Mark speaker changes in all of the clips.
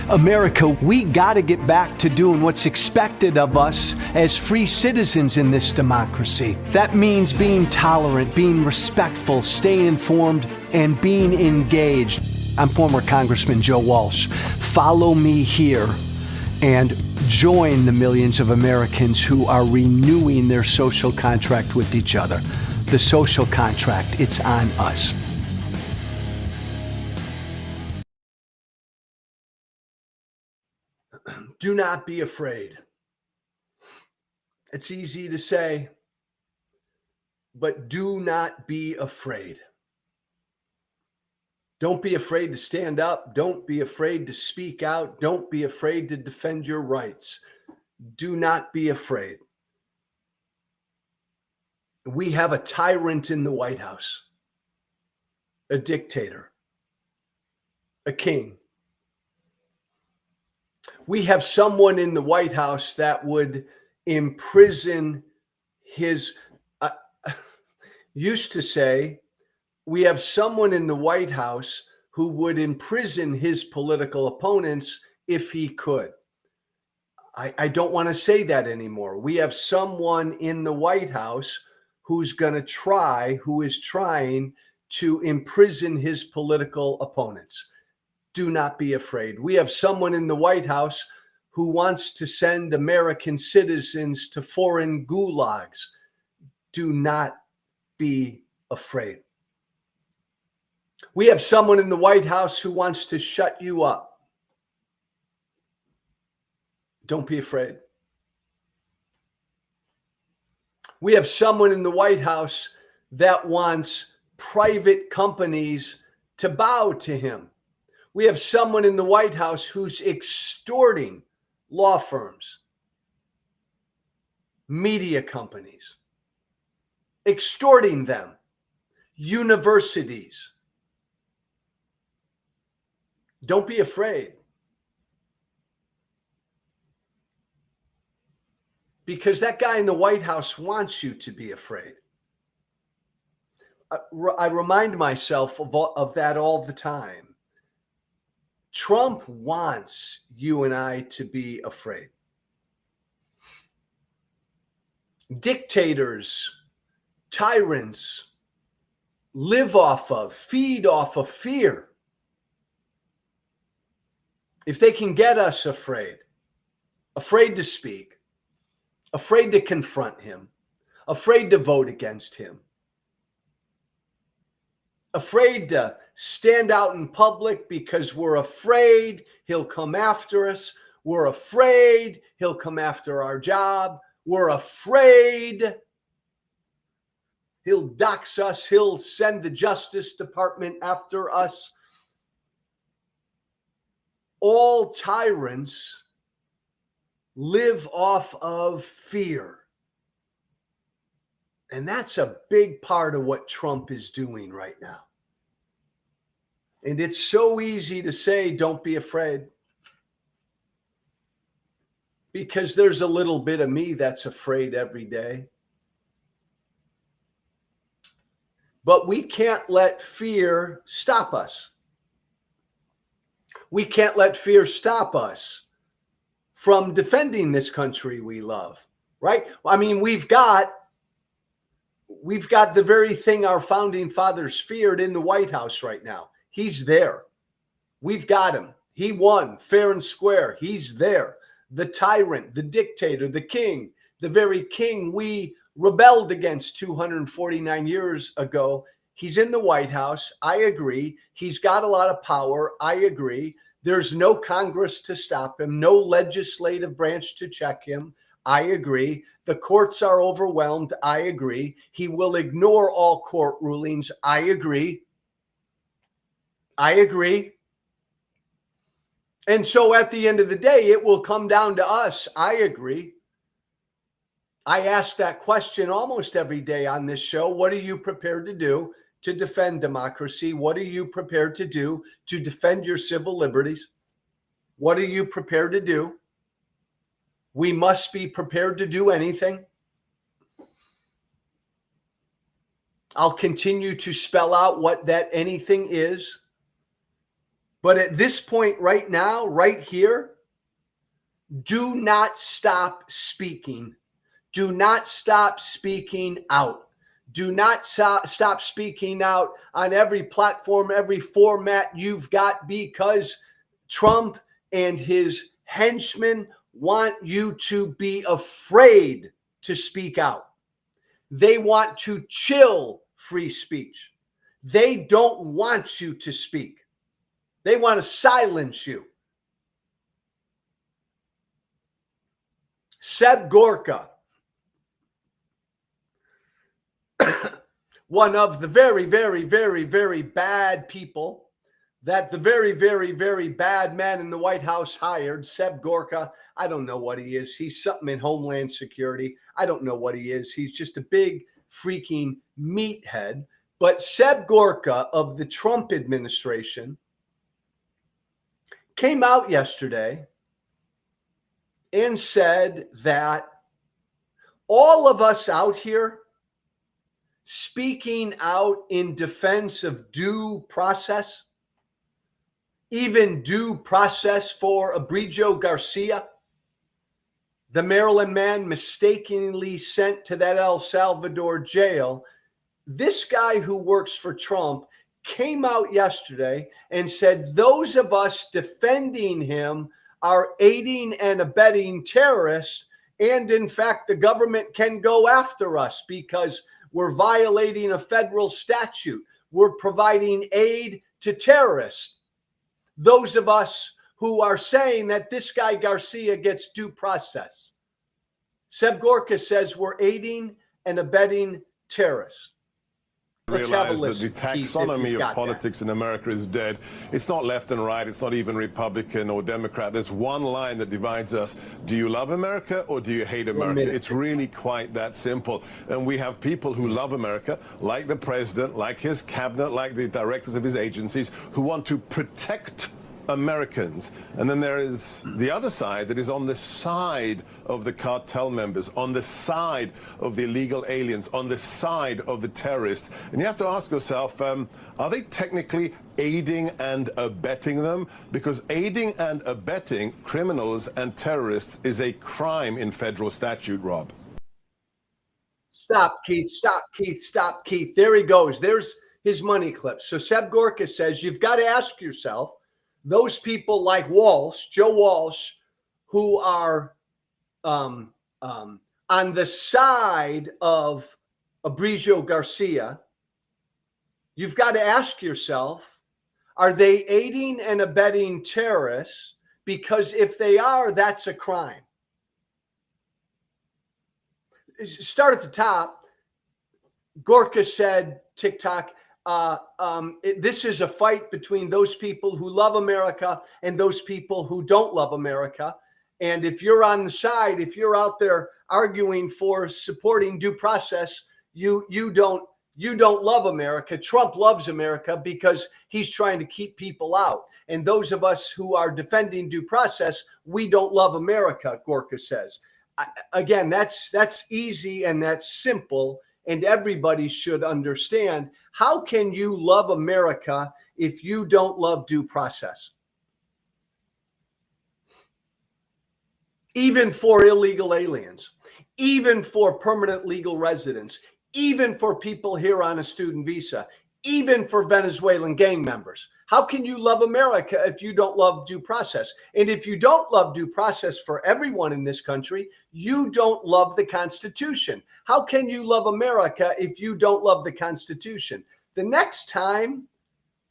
Speaker 1: America, we got to get back to doing what's expected of us as free citizens in this democracy. That means being tolerant, being respectful, staying informed, and being engaged. I'm former Congressman Joe Walsh. Follow me here and join the millions of Americans who are renewing their social contract with each other. The social contract, it's on us. Do not be afraid. It's easy to say, but do not be afraid. Don't be afraid to stand up. Don't be afraid to speak out. Don't be afraid to defend your rights. Do not be afraid. We have a tyrant in the White House, a dictator, a king. We have someone in the White House that would imprison his, used to say, we have someone in the White House who would imprison his political opponents if he could. I don't want to say that anymore. We have someone in the White House who is trying to imprison his political opponents. Do not be afraid. We have someone in the White House who wants to send American citizens to foreign gulags. Do not be afraid. We have someone in the White House who wants to shut you up. Don't be afraid. We have someone in the White House that wants private companies to bow to him. We have someone in the White House who's extorting law firms, media companies, extorting them, universities. Don't be afraid. Because that guy in the White House wants you to be afraid. I remind myself of that all the time. Trump wants you and I to be afraid. Dictators, tyrants feed off of fear. If they can get us afraid to speak, afraid to confront him, afraid to vote against him, afraid to stand out in public because we're afraid he'll come after us. We're afraid he'll come after our job. We're afraid he'll dox us. He'll send the Justice Department after us. All tyrants live off of fear. And that's a big part of what Trump is doing right now. And it's so easy to say, don't be afraid. Because there's a little bit of me that's afraid every day. But we can't let fear stop us. We can't let fear stop us from defending this country we love, right? I mean, we've got the very thing our founding fathers feared in the White House right now. He's there. We've got him. He won fair and square. He's there. The tyrant, the dictator, the king, the very king we rebelled against 249 years ago. He's in the White House. I agree. He's got a lot of power. I agree. There's no Congress to stop him, no legislative branch to check him. I agree. The courts are overwhelmed. I agree. He will ignore all court rulings. I agree. I agree. And so at the end of the day, it will come down to us. I agree. I ask that question almost every day on this show. What are you prepared to do to defend democracy? What are you prepared to do to defend your civil liberties? What are you prepared to do? We must be prepared to do anything. I'll continue to spell out what that anything is. But at this point right now, right here, do not stop speaking. Do not stop speaking out. Do not stop speaking out on every platform, every format you've got, because Trump and his henchmen want you to be afraid to speak out. They want to chill free speech. They don't want you to speak. They want to silence you. Seb Gorka, one of the very, very, very, very bad people that the very, very, very bad man in the White House hired, Seb Gorka. I don't know what he is. He's something in Homeland Security. I don't know what he is. He's just a big freaking meathead. But Seb Gorka of the Trump administration came out yesterday and said that all of us out here speaking out in defense of due process, even due process for Abrego Garcia, the Maryland man mistakenly sent to that El Salvador jail. This guy who works for Trump came out yesterday and said those of us defending him are aiding and abetting terrorists. And in fact, the government can go after us because we're violating a federal statute. We're providing aid to terrorists. Those of us who are saying that this guy Garcia gets due process. Seb Gorka says we're aiding and abetting terrorists. Let's have a listen.
Speaker 2: That the taxonomy of politics in America is dead. It's not left and right. It's not even Republican or Democrat. There's one line that divides us. Do you love America or do you hate America? It's really quite that simple. And we have people who love America, like the president, like his cabinet, like the directors of his agencies, who want to protect Americans. And then there is the other side that is on the side of the cartel members, on the side of the illegal aliens, on the side of the terrorists. And you have to ask yourself, are they technically aiding and abetting them? Because aiding and abetting criminals and terrorists is a crime in federal statute, Rob.
Speaker 1: Stop, Keith. Stop, Keith. Stop, Keith. There he goes. There's his money clip. So Seb Gorka says you've got to ask yourself, those people like Walsh, Joe Walsh, who are on the side of Abrego Garcia, you've got to ask yourself, are they aiding and abetting terrorists? Because if they are, that's a crime. Start at the top. Gorka said, TikTok, this is a fight between those people who love America and those people who don't love America. And if you're on the side, if you're out there arguing for supporting due process, you don't love America. Trump loves America because he's trying to keep people out. And those of us who are defending due process, we don't love America, Gorka says. Again, that's easy and that's simple. And everybody should understand, how can you love America if you don't love due process? Even for illegal aliens, even for permanent legal residents, even for people here on a student visa, even for Venezuelan gang members. How can you love America if you don't love due process? And if you don't love due process for everyone in this country, you don't love the Constitution. How can you love America if you don't love the Constitution? The next time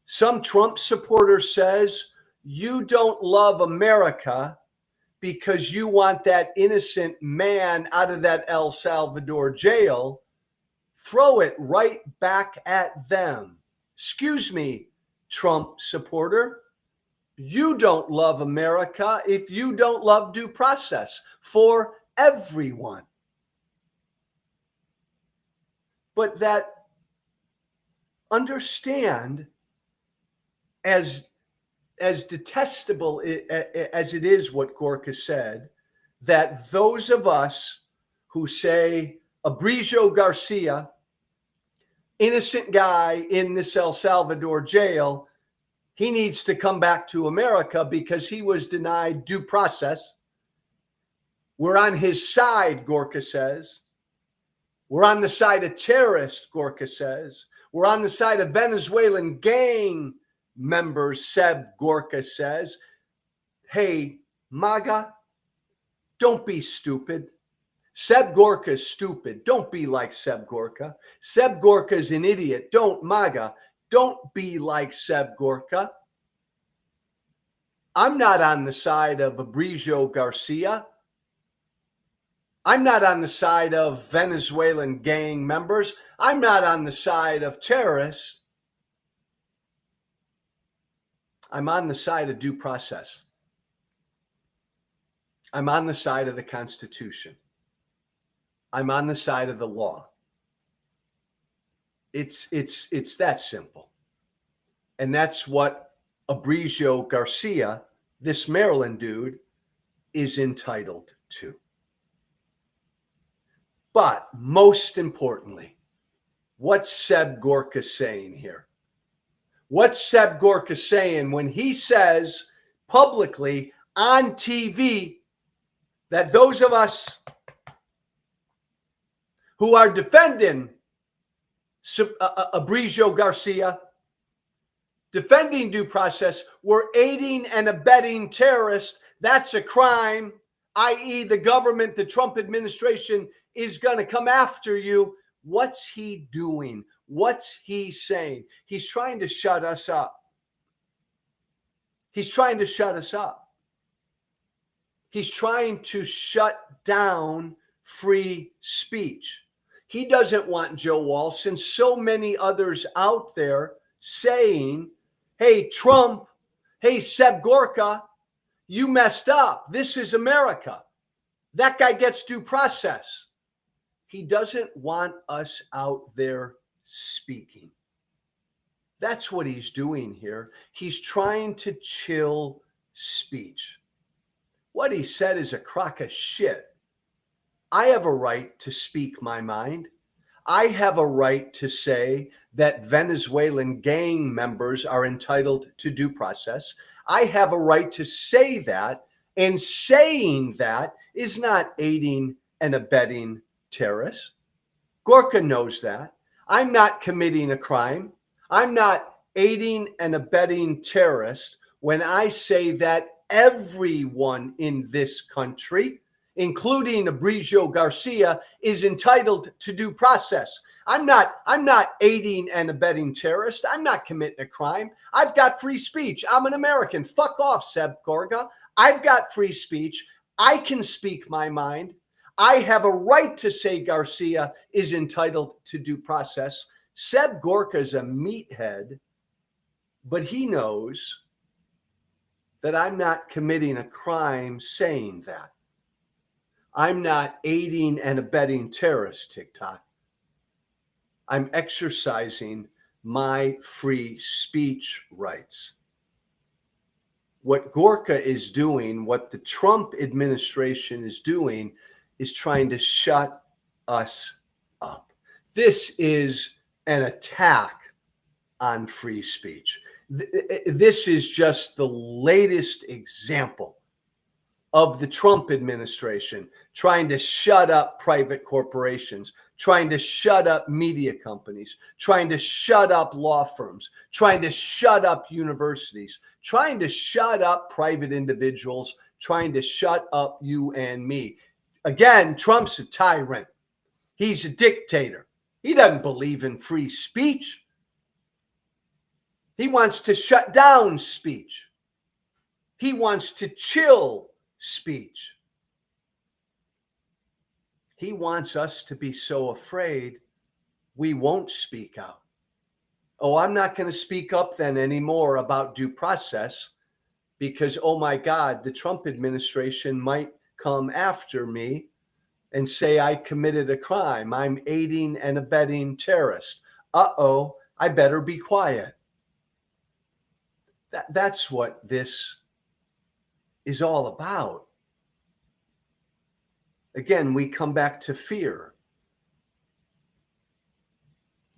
Speaker 1: some Trump supporter says you don't love America because you want that innocent man out of that El Salvador jail, throw it right back at them. Excuse me, Trump supporter, you don't love America if you don't love due process for everyone. But that, understand, as detestable as it is what Gorka said, that those of us who say Abrego Garcia, innocent guy in this El Salvador jail, He needs to come back to America because he was denied due process. We're on his side, Gorka says. We're on the side of terrorists, Gorka says. We're on the side of Venezuelan gang members, Seb Gorka says. Hey, MAGA, don't be stupid. Seb Gorka's stupid. Don't be like Seb Gorka. Seb Gorka's an idiot. MAGA, don't be like Seb Gorka. I'm not on the side of Abrego Garcia. I'm not on the side of Venezuelan gang members. I'm not on the side of terrorists. I'm on the side of due process. I'm on the side of the Constitution. I'm on the side of the law. It's that simple. And that's what Abrego Garcia, this Maryland dude, is entitled to. But most importantly, what's Seb Gorka saying here? What's Seb Gorka saying when he says publicly on TV that those of us who are defending Abrego Garcia, defending due process, we're aiding and abetting terrorists? That's a crime, i.e. the government, the Trump administration is going to come after you. What's he doing? What's he saying? He's trying to shut us up. He's trying to shut us up. He's trying to shut down free speech. He doesn't want Joe Walsh and so many others out there saying, hey, Trump, hey, Seb Gorka, you messed up. This is America. That guy gets due process. He doesn't want us out there speaking. That's what he's doing here. He's trying to chill speech. What he said is a crock of shit. I have a right to speak my mind. I have a right to say that Venezuelan gang members are entitled to due process. I have a right to say that, and saying that is not aiding and abetting terrorists. Gorka knows that. I'm not committing a crime. I'm not aiding and abetting terrorists when I say that everyone in this country, including Abrego Garcia, is entitled to due process. I'm not aiding and abetting terrorists. I'm not committing a crime. I've got free speech. I'm an American. Fuck off, Seb Gorka. I've got free speech. I can speak my mind. I have a right to say Garcia is entitled to due process. Seb Gorka is a meathead, but he knows that I'm not committing a crime saying that. I'm not aiding and abetting terrorists, TikTok. I'm exercising my free speech rights. What Gorka is doing, what the Trump administration is doing, is trying to shut us up. This is an attack on free speech. This is just the latest example of the Trump administration trying to shut up private corporations, trying to shut up media companies, trying to shut up law firms, trying to shut up universities, trying to shut up private individuals, trying to shut up you and me. Again, Trump's a tyrant. He's a dictator. He doesn't believe in free speech. He wants to shut down speech. He wants to chill speech. He wants us to be so afraid we won't speak out. Oh, I'm not going to speak up then anymore about due process because, oh my God, the Trump administration might come after me and say I committed a crime. I'm aiding and abetting terrorists. Uh-oh, I better be quiet. That's what this is all about. Again, we come back to fear.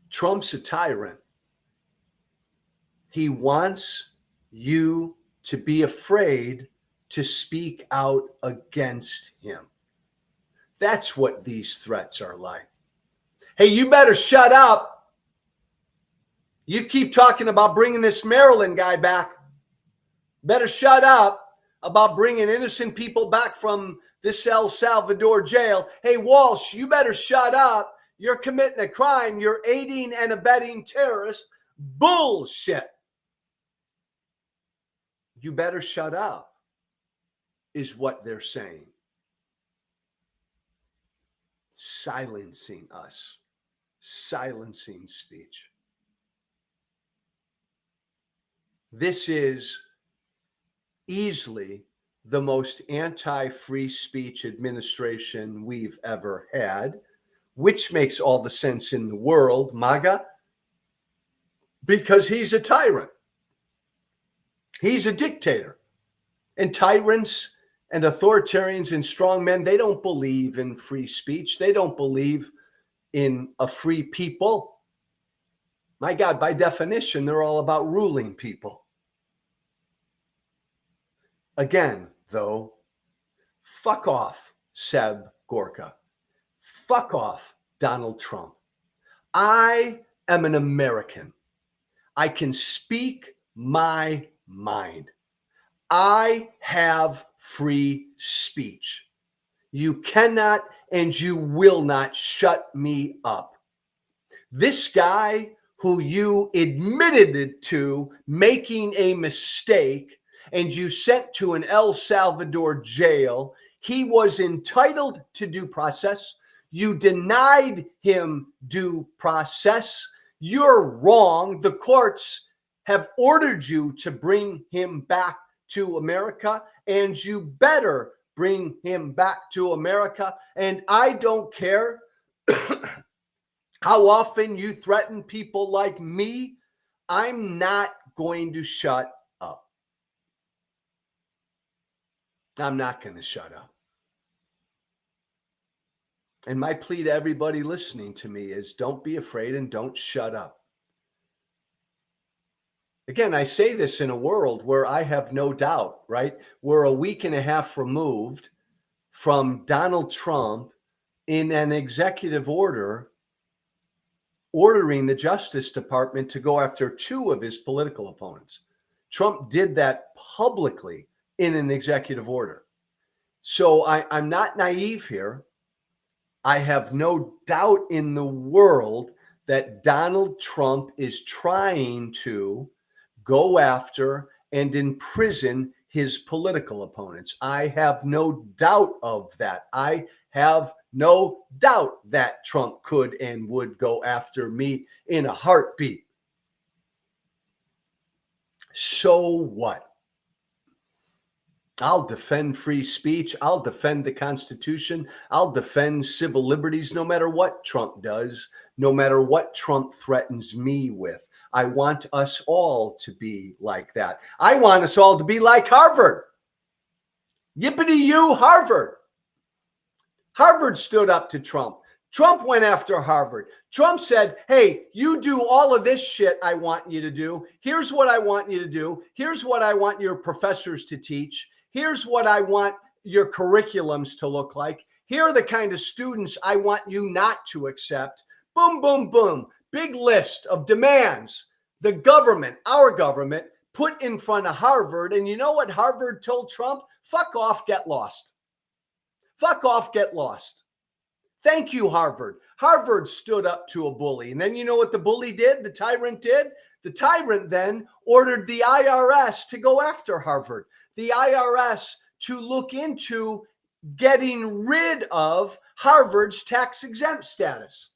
Speaker 1: Trump's a tyrant. He wants you to be afraid to speak out against him. That's what these threats are like. Hey, you better shut up. You keep talking about bringing this Maryland guy back. Better shut up about bringing innocent people back from this El Salvador jail. Hey, Walsh, you better shut up. You're committing a crime. You're aiding and abetting terrorists. Bullshit. You better shut up, is what they're saying. Silencing us. Silencing speech. This is easily the most anti-free speech administration we've ever had, which makes all the sense in the world, MAGA, because he's a tyrant. He's a dictator. And tyrants and authoritarians and strongmen, they don't believe in free speech. They don't believe in a free people. My God, by definition, they're all about ruling people. Again, though, fuck off, Seb Gorka. Fuck off, Donald Trump. I am an American. I can speak my mind. I have free speech. You cannot and you will not shut me up. This guy who you admitted to making a mistake and you sent to an El Salvador jail, he was entitled to due process. You denied him due process. You're wrong. The courts have ordered you to bring him back to America, and you better bring him back to America. And I don't care how often you threaten people like me. I'm not going to shut up. I'm not going to shut up. And my plea to everybody listening to me is don't be afraid and don't shut up. Again, I say this in a world where I have no doubt, right? We're a week and a half removed from Donald Trump in an executive order ordering the Justice Department to go after two of his political opponents. Trump did that publicly in an executive order. So I'm not naive here. I have no doubt in the world that Donald Trump is trying to go after and imprison his political opponents. I have no doubt of that. I have no doubt that Trump could and would go after me in a heartbeat. So what? I'll defend free speech. I'll defend the Constitution. I'll defend civil liberties no matter what Trump does, no matter what Trump threatens me with. I want us all to be like that. I want us all to be like Harvard. Yippity-you, Harvard. Harvard stood up to Trump. Trump went after Harvard. Trump said, hey, you do all of this shit I want you to do. Here's what I want you to do. Here's what I want your professors to teach. Here's what I want your curriculums to look like. Here are the kind of students I want you not to accept. Boom, boom, boom. Big list of demands the government, our government, put in front of Harvard. And you know what Harvard told Trump? Fuck off, get lost. Fuck off, get lost. Thank you, Harvard. Harvard stood up to a bully. And then you know what the bully did? The tyrant did? The tyrant then ordered the IRS to go after Harvard. The IRS to look into getting rid of Harvard's tax-exempt status.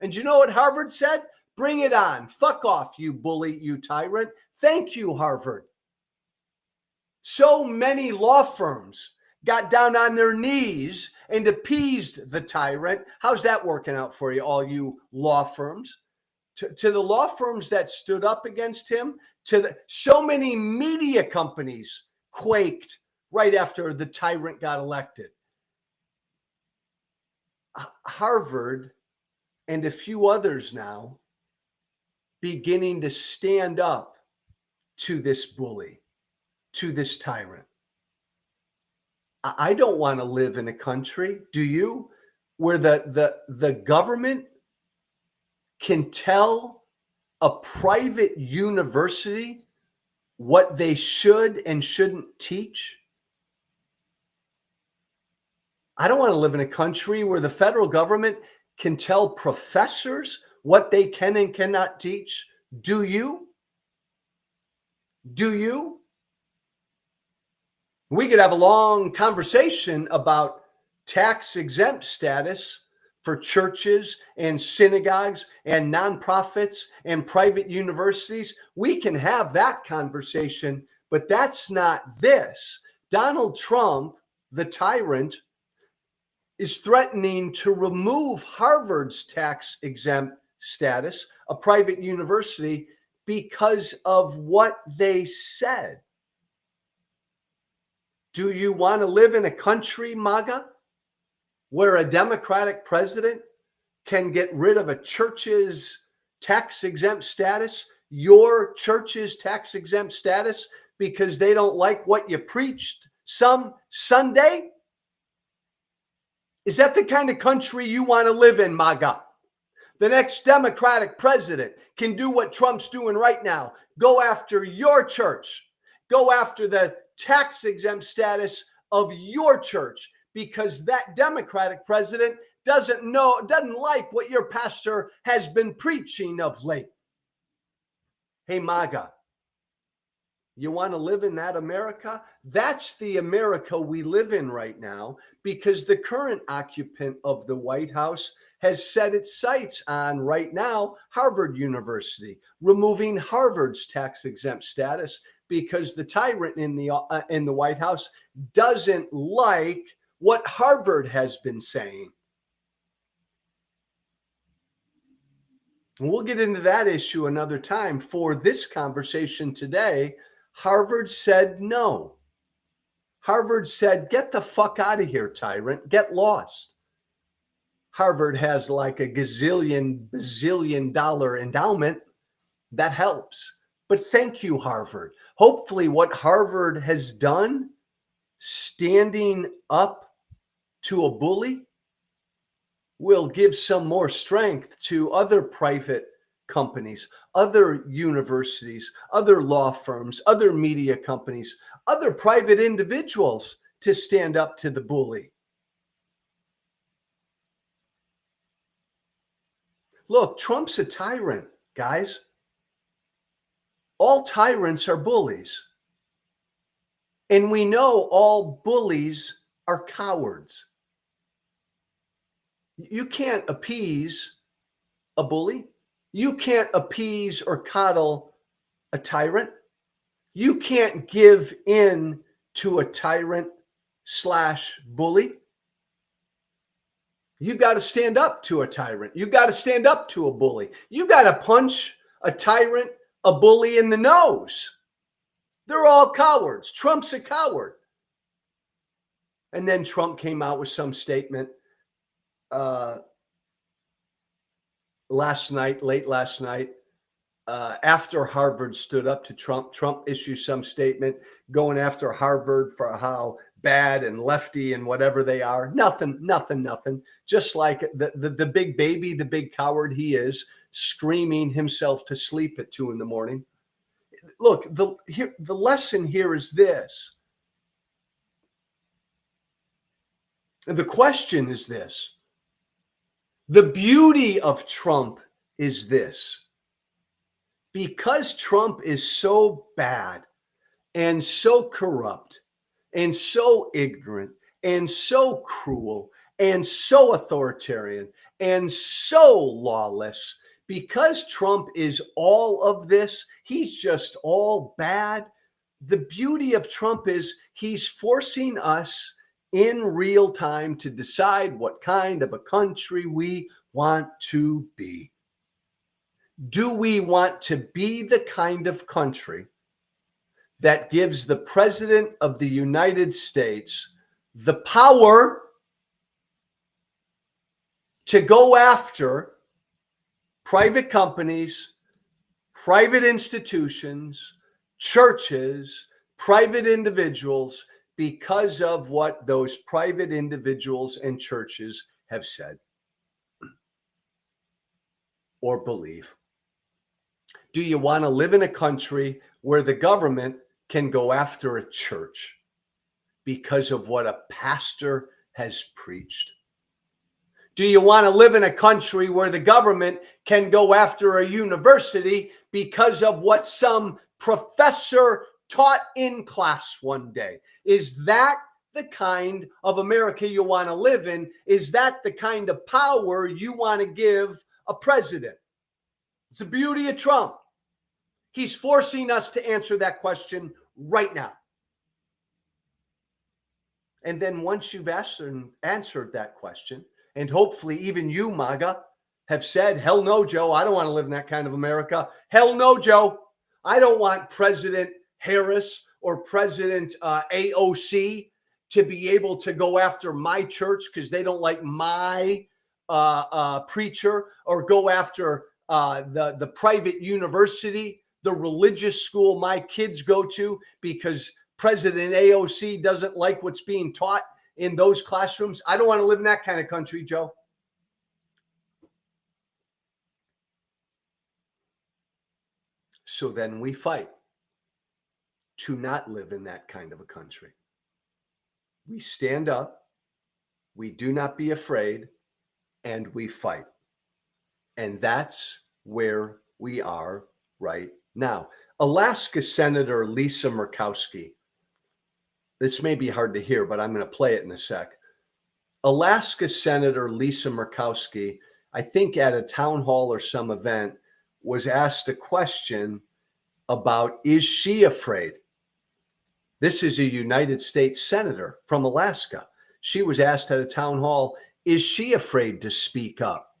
Speaker 1: And you know what Harvard said? Bring it on. Fuck off, you bully, you tyrant. Thank you, Harvard. So many law firms got down on their knees and appeased the tyrant. How's that working out for you, all you law firms? To the law firms that stood up against him, so many media companies quaked right after the tyrant got elected. Harvard and a few others now beginning to stand up to this bully, to this tyrant. I don't want to live in a country, do you, where the government can tell a private university what they should and shouldn't teach? I don't want to live in a country where the federal government can tell professors what they can and cannot teach. Do you? Do you? We could have a long conversation about tax exempt status for churches and synagogues and nonprofits and private universities. We can have that conversation, but that's not this. Donald Trump, the tyrant, is threatening to remove Harvard's tax exempt status, a private university, because of what they said. Do you want to live in a country, MAGA, where a Democratic president can get rid of a church's tax exempt status, your church's tax exempt status, because they don't like what you preached some Sunday? Is that the kind of country you want to live in, MAGA? The next Democratic president can do what Trump's doing right now. Go after your church. Go after the tax exempt status of your church, because that Democratic president doesn't like what your pastor has been preaching of late. Hey, MAGA, you want to live in that America? That's the America we live in right now, because the current occupant of the White House has set its sights on right now Harvard University, removing Harvard's tax exempt status, because the tyrant in the White House doesn't like what Harvard has been saying. And we'll get into that issue another time. For this conversation today, Harvard said no. Harvard said, get the fuck out of here, tyrant. Get lost. Harvard has like a bazillion dollar endowment. That helps. But thank you, Harvard. Hopefully what Harvard has done, standing up to a bully, will give some more strength to other private companies, other universities, other law firms, other media companies, other private individuals to stand up to the bully. Look, Trump's a tyrant, guys. All tyrants are bullies. And we know all bullies are cowards. You can't appease a bully. You can't appease or coddle a tyrant. You can't give in to a tyrant / bully. You got to stand up to a tyrant. You got to stand up to a bully. You got to punch a tyrant, a bully in the nose. They're all cowards. Trump's a coward. And then Trump came out with some statement late last night, after Harvard stood up to Trump. Trump issued some statement going after Harvard for how bad and lefty and whatever they are. Nothing. Just like the big baby, the big coward he is, screaming himself to sleep at 2 a.m. Look, the lesson here is this. The question is this. The beauty of Trump is this. Because Trump is so bad and so corrupt and so ignorant and so cruel and so authoritarian and so lawless, because Trump is all of this, he's just all bad. The beauty of Trump is he's forcing us in real time to decide what kind of a country we want to be. Do we want to be the kind of country that gives the President of the United States the power to go after private companies, private institutions, churches, private individuals, because of what those private individuals and churches have said or believe. Do you want to live in a country where the government can go after a church because of what a pastor has preached? Do you want to live in a country where the government can go after a university because of what some professor taught in class one day? Is that the kind of America you want to live in? Is that the kind of power you want to give a president? It's the beauty of Trump. He's forcing us to answer that question right now. And then once you've answered that question, and hopefully even you, MAGA, have said, hell no, Joe, I don't want to live in that kind of America. Hell no, Joe. I don't want President Harris or President AOC to be able to go after my church because they don't like my preacher, or go after the private university, the religious school my kids go to, because President AOC doesn't like what's being taught in those classrooms. I don't want to live in that kind of country, Joe. So then we fight to not live in that kind of a country. We stand up, we do not be afraid, and we fight. And that's where we are right now. Alaska Senator Lisa Murkowski. This may be hard to hear, but I'm going to play it in a sec. Alaska Senator Lisa Murkowski, I think at a town hall or some event, was asked a question about, is she afraid? This is a United States senator from Alaska. She was asked at a town hall, is she afraid to speak up?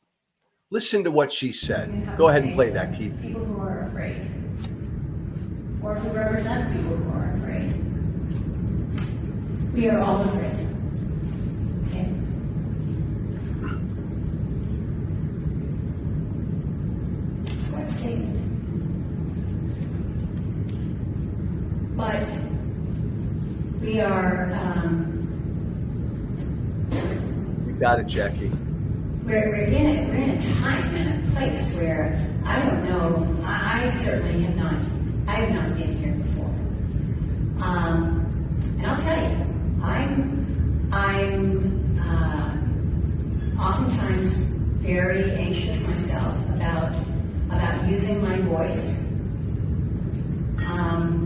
Speaker 1: Listen to what she said. Go ahead and play that, Keith.
Speaker 3: People who are afraid, or who represent people who are afraid. We are all afraid. Okay? That's what I'm saying. But we are,
Speaker 1: You got it, Jackie.
Speaker 3: we're in a time and a place where I don't know. I certainly have not. I have not been here before. And I'll tell you, I'm oftentimes very anxious myself about using my voice,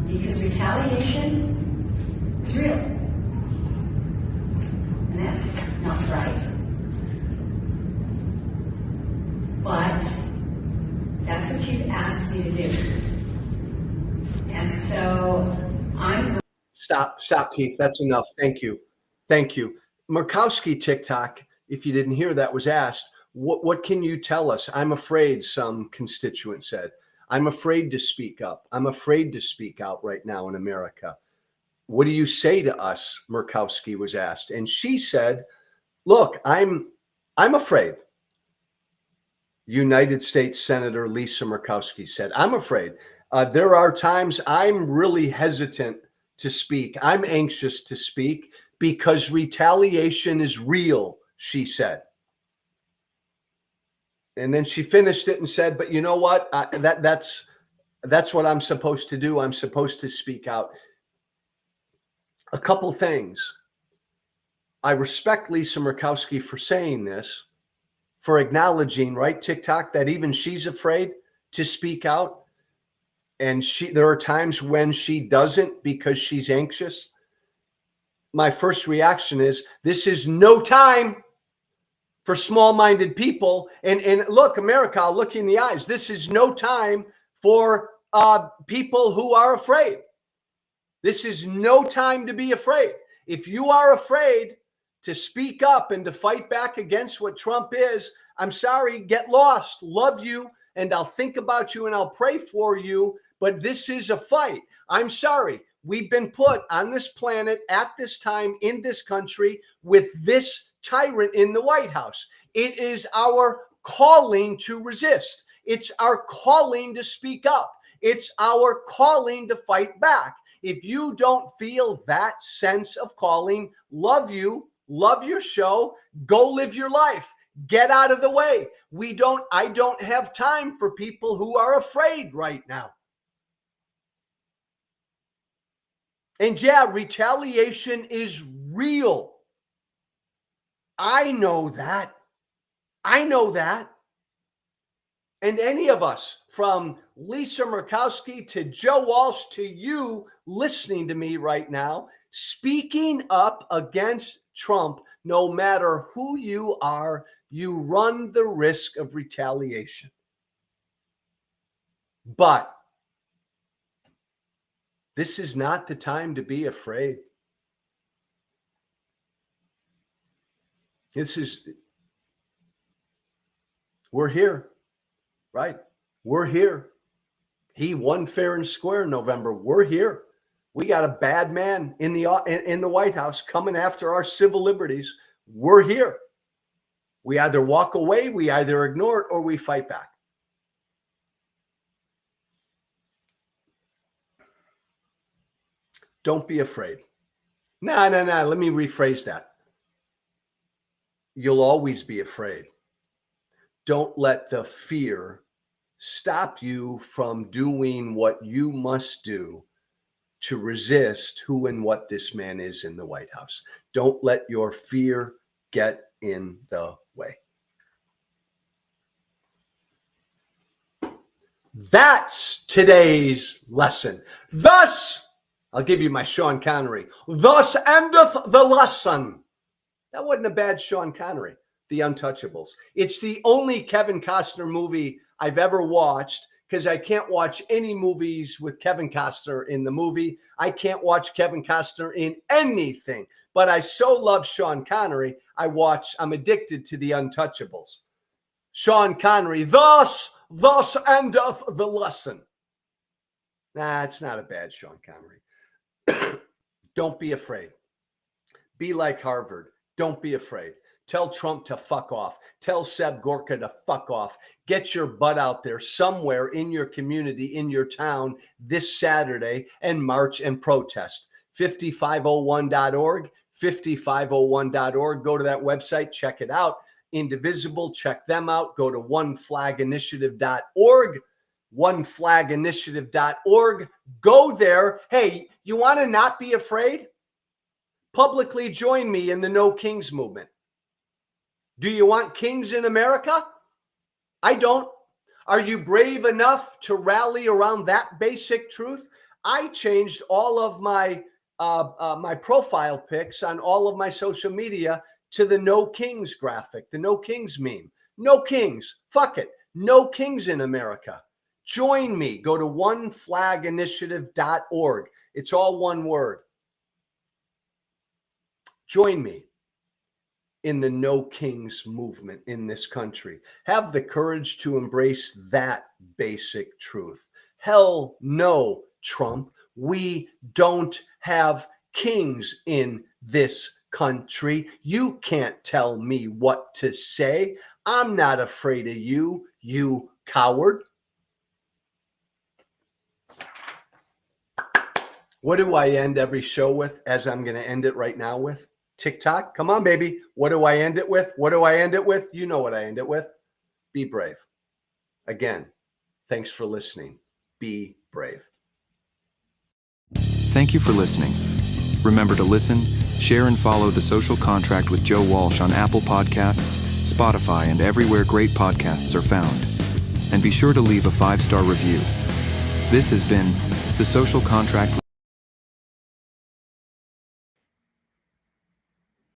Speaker 3: because retaliation is real, and that's not right. But that's what you've asked me to do, and so I'm.
Speaker 1: Stop, Keith. That's enough. Thank you. Murkowski TikTok, if you didn't hear that, was asked, what can you tell us? I'm afraid, some constituent said. I'm afraid to speak up. I'm afraid to speak out right now in America. What do you say to us? Murkowski was asked. And she said, look, I'm afraid. United States Senator Lisa Murkowski said, I'm afraid. There are times I'm really hesitant to speak. I'm anxious to speak because retaliation is real, she said. And then she finished it and said, but you know what? That's what I'm supposed to do. I'm supposed to speak out. A couple things. I respect Lisa Murkowski for saying this, for acknowledging, right, TikTok, that even she's afraid to speak out. And there are times when she doesn't because she's anxious. My first reaction is, this is no time for small-minded people. And look, America, I'll look you in the eyes. This is no time for people who are afraid. This is no time to be afraid. If you are afraid to speak up and to fight back against what Trump is, I'm sorry, get lost. Love you, and I'll think about you and I'll pray for you. But this is a fight. I'm sorry. We've been put on this planet at this time in this country with this tyrant in the White House. It is our calling to resist. It's our calling to speak up. It's our calling to fight back. If you don't feel that sense of calling, love you, love your show, go live your life. Get out of the way. I don't have time for people who are afraid right now. And yeah, retaliation is real. I know that. I know that. And any of us, from Lisa Murkowski to Joe Walsh to you listening to me right now, speaking up against Trump, no matter who you are, you run the risk of retaliation. But this is not the time to be afraid. We're here, right? We're here. He won fair and square in November. We're here. We got a bad man in the White House coming after our civil liberties. We're here. We either walk away, we either ignore it, or we fight back. Don't be afraid. No. Let me rephrase that. You'll always be afraid. Don't let the fear stop you from doing what you must do to resist who and what this man is in the White House. Don't let your fear get in the way. That's today's lesson. Thus, I'll give you my Sean Connery. Thus endeth the lesson. That wasn't a bad Sean Connery, The Untouchables. It's the only Kevin Costner movie I've ever watched, because I can't watch any movies with Kevin Costner in the movie. I can't watch Kevin Costner in anything. But I so love Sean Connery, I'm addicted to The Untouchables. Sean Connery, thus endeth the lesson. Nah, it's not a bad Sean Connery. Don't be afraid. Be like Harvard. Don't be afraid. Tell Trump to fuck off. Tell Seb Gorka to fuck off. Get your butt out there somewhere in your community, in your town this Saturday and march and protest. 5501.org, 5501.org. Go to that website, check it out. Indivisible, check them out. Go to oneflaginitiative.org, oneflaginitiative.org. Go there. Hey, you want to not be afraid? Publicly join me in the No Kings movement. Do you want kings in America? I don't. Are you brave enough to rally around that basic truth? I changed all of my my profile pics on all of my social media to the No Kings graphic, the No Kings meme. No kings. Fuck it. No kings in America. Join me. Go to oneflaginitiative.org. It's all one word. Join me in the No Kings movement in this country. Have the courage to embrace that basic truth. Hell no, Trump. We don't have kings in this country. You can't tell me what to say. I'm not afraid of you, you coward. What do I end every show with, as I'm going to end it right now with? TikTok. Come on, baby. What do I end it with? What do I end it with? You know what I end it with. Be brave. Again, thanks for listening. Be brave.
Speaker 4: Thank you for listening. Remember to listen, share, and follow The Social Contract with Joe Walsh on Apple Podcasts, Spotify, and everywhere great podcasts are found. And be sure to leave a 5-star review. This has been The Social Contract